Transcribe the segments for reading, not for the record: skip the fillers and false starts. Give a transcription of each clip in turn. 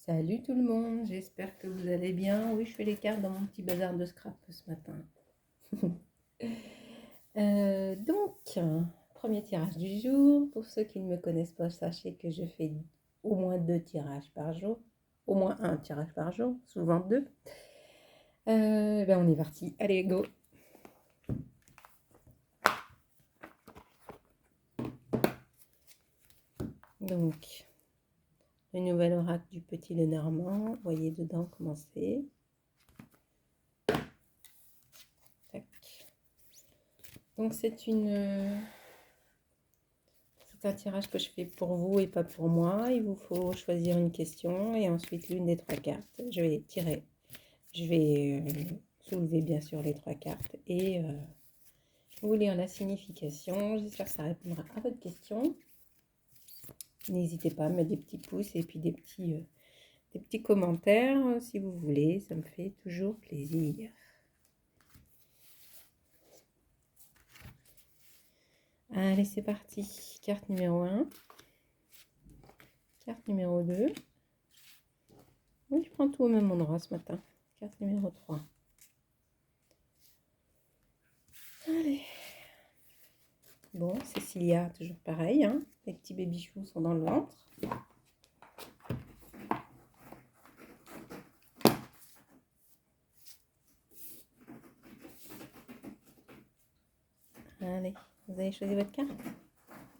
Salut tout le monde, j'espère que vous allez bien. Oui, je fais les cartes dans mon petit bazar de scrap ce matin. Donc, premier tirage du jour. Pour ceux qui ne me connaissent pas, sachez que je fais au moins 2 tirages par jour. Au moins un tirage par jour, souvent 2. On est parti, allez go. Donc, le nouvel oracle du Petit Lenormand. Voyez dedans comment c'est. Donc c'est un tirage que je fais pour vous et pas pour moi. Il vous faut choisir une question et ensuite l'une des 3 cartes. Je vais tirer. Je vais soulever bien sûr les 3 cartes et vous lire la signification. J'espère que ça répondra à votre question. N'hésitez pas à mettre des petits pouces et puis des petits commentaires si vous voulez. Ça me fait toujours plaisir. Allez, c'est parti. Carte numéro 1. Carte numéro 2. Oui, je prends tout au même endroit ce matin. Carte numéro 3. Allez. Bon, Cécilia, toujours pareil. Hein. Les petits baby-choux sont dans le ventre. Allez, vous avez choisi votre carte.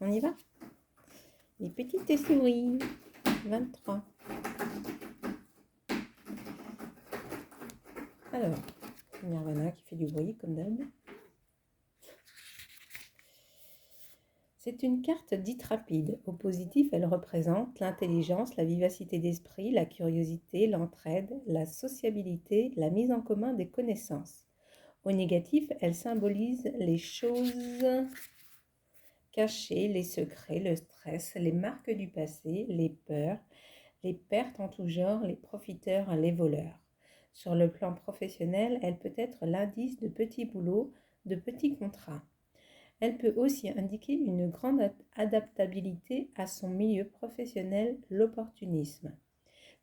On y va. Les petites souris. 23. Alors, Nirvana qui fait du bruit comme d'hab. C'est une carte dite rapide. Au positif, elle représente l'intelligence, la vivacité d'esprit, la curiosité, l'entraide, la sociabilité, la mise en commun des connaissances. Au négatif, elle symbolise les choses cachées, les secrets, le stress, les marques du passé, les peurs, les pertes en tout genre, les profiteurs, les voleurs. Sur le plan professionnel, elle peut être l'indice de petits boulots, de petits contrats. Elle peut aussi indiquer une grande adaptabilité à son milieu professionnel, l'opportunisme.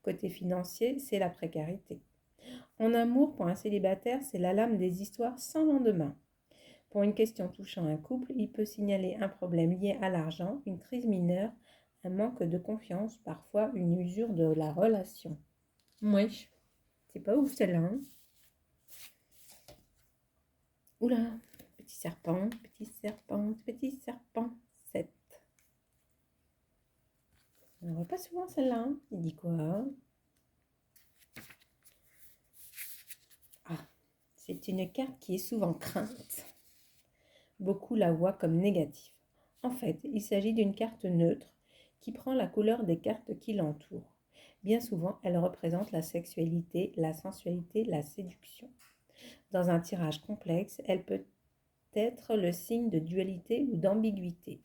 Côté financier, c'est la précarité. En amour, pour un célibataire, c'est la lame des histoires sans lendemain. Pour une question touchant un couple, il peut signaler un problème lié à l'argent, une crise mineure, un manque de confiance, parfois une usure de la relation. Wesh, c'est pas ouf celle-là, hein? Oula, petit serpent, petit serpent, petit serpent, 7. On ne voit pas souvent celle-là, hein? Il dit quoi? Ah, c'est une carte qui est souvent crainte. Beaucoup la voient comme négative. En fait, il s'agit d'une carte neutre qui prend la couleur des cartes qui l'entourent. Bien souvent, elle représente la sexualité, la sensualité, la séduction. Dans un tirage complexe, elle peut être le signe de dualité ou d'ambiguïté.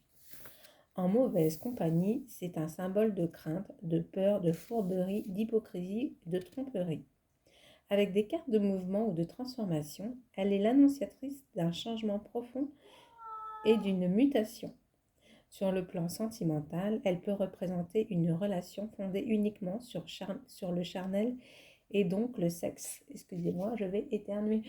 En mauvaise compagnie, c'est un symbole de crainte, de peur, de fourberie, d'hypocrisie, de tromperie. Avec des cartes de mouvement ou de transformation, elle est l'annonciatrice d'un changement profond et d'une mutation. Sur le plan sentimental, elle peut représenter une relation fondée uniquement sur le charnel et donc le sexe. Excusez-moi, je vais éternuer.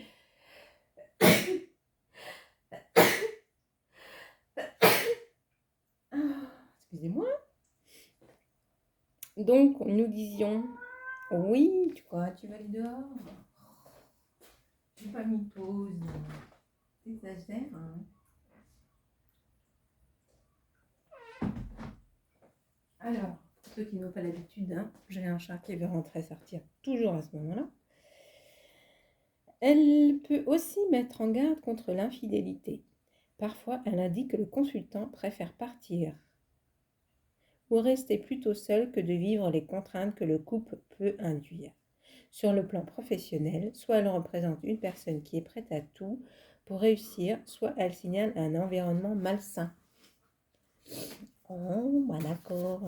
Excusez-moi. Donc, nous disions, oui, tu vas aller dehors. J'ai pas mis pause. T'exagères, hein. Alors, pour ceux qui n'ont pas l'habitude, hein, j'ai un chat qui veut rentrer et sortir toujours à ce moment-là. Elle peut aussi mettre en garde contre l'infidélité. Parfois, elle indique que le consultant préfère partir ou rester plutôt seul que de vivre les contraintes que le couple peut induire. Sur le plan professionnel, soit elle représente une personne qui est prête à tout pour réussir, soit elle signale un environnement malsain. Oh, bah d'accord.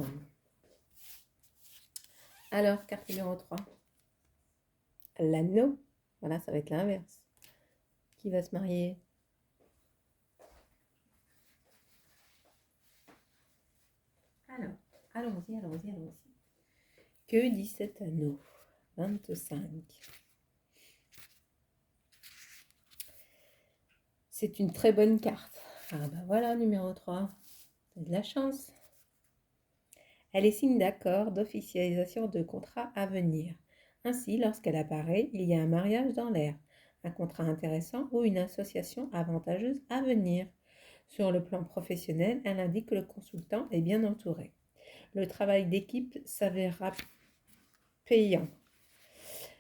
Alors, carte numéro 3. L'anneau. Voilà, ça va être l'inverse. Qui va se marier? Alors, allons-y. Que dit cet anneau? 25. C'est une très bonne carte. Ah bah voilà, numéro 3. C'est de la chance. Elle est signe d'accord, d'officialisation de contrat à venir. Ainsi, lorsqu'elle apparaît, il y a un mariage dans l'air, un contrat intéressant ou une association avantageuse à venir. Sur le plan professionnel, elle indique que le consultant est bien entouré. Le travail d'équipe s'avérera payant.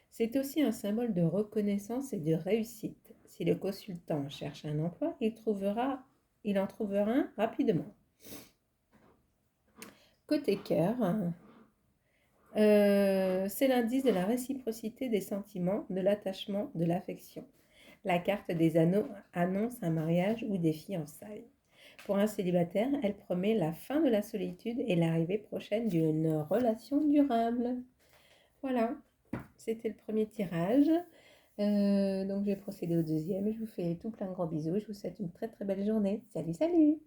C'est aussi un symbole de reconnaissance et de réussite. Si le consultant cherche un emploi, il en trouvera un rapidement. Côté cœur, c'est l'indice de la réciprocité des sentiments, de l'attachement, de l'affection. La carte des anneaux annonce un mariage ou des fiançailles. Pour un célibataire, elle promet la fin de la solitude et l'arrivée prochaine d'une relation durable. Voilà, c'était le premier tirage. Donc je vais procéder au deuxième. Je vous fais tout plein de gros bisous. Je vous souhaite une très très belle journée. Salut, salut!